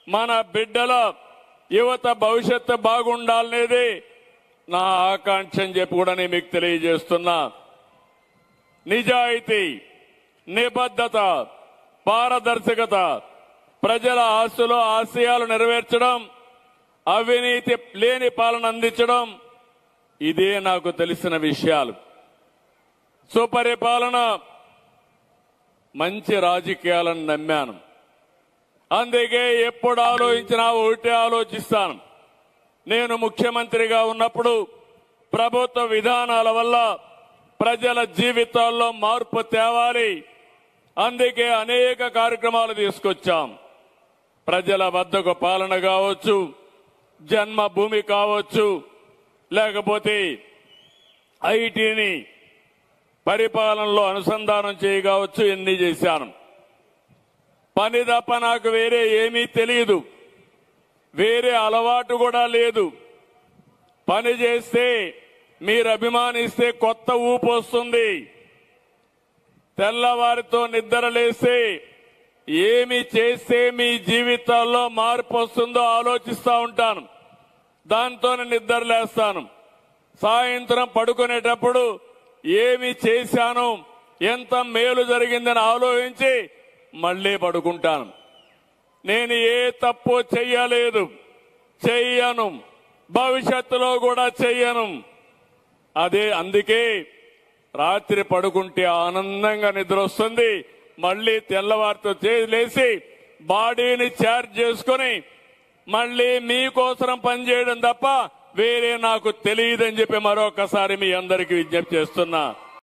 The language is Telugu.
మన బిడ్డల యువత భవిష్యత్తు బాగుండాలనేది నా ఆకాంక్ష అని చెప్పి కూడా నేను మీకు తెలియజేస్తున్నా. నిజాయితీ, నిబద్ధత, పారదర్శకత, ప్రజల ఆశలు ఆశయాలు నెరవేర్చడం, అవినీతి లేని పాలన అందించడం, ఇదే నాకు తెలిసిన విషయాలు. సుపరిపాలన, మంచి రాజకీయాలను నమ్మాను. అందుకే ఎప్పుడు ఆలోచించినా ఒకటే ఆలోచిస్తాను. నేను ముఖ్యమంత్రిగా ఉన్నప్పుడు ప్రభుత్వ విధానాల వల్ల ప్రజల జీవితాల్లో మార్పు తేవాలి. అందుకే అనేక కార్యక్రమాలు తీసుకొచ్చాం. ప్రజల వద్దకు పాలన కావచ్చు, జన్మభూమి కావచ్చు, లేకపోతే ఐటీని పరిపాలనలో అనుసంధానం చేయవచ్చు, ఎన్ని చేశాను. పని తప్ప నాకు వేరే ఏమీ తెలియదు, వేరే అలవాటు కూడా లేదు. పని చేస్తే మీరు అభిమానిస్తే కొత్త ఊపు వస్తుంది. తెల్లవారితో నిద్ర లేస్తే ఏమి చేస్తే మీ జీవితాల్లో మార్పు వస్తుందో ఆలోచిస్తూ ఉంటాను. దాంతోనే నిద్ర లేస్తాను. సాయంత్రం పడుకునేటప్పుడు ఏమి చేశాను, ఎంత మేలు జరిగిందని ఆలోచించి మళ్లీ పడుకుంటాను. నేను ఏ తప్పు చెయ్యలేదు, చెయ్యను, భవిష్యత్తులో కూడా చెయ్యను. అందుకే రాత్రి పడుకుంటే ఆనందంగా నిద్ర వస్తుంది. మళ్లీ తెల్లవారితో లేచి బాడీని ఛార్జ్ చేసుకుని మళ్లీ మీకోసం పనిచేయడం తప్ప వేరే నాకు తెలియదని చెప్పి మరొకసారి మీ అందరికీ విజ్ఞప్తి చేస్తున్నా.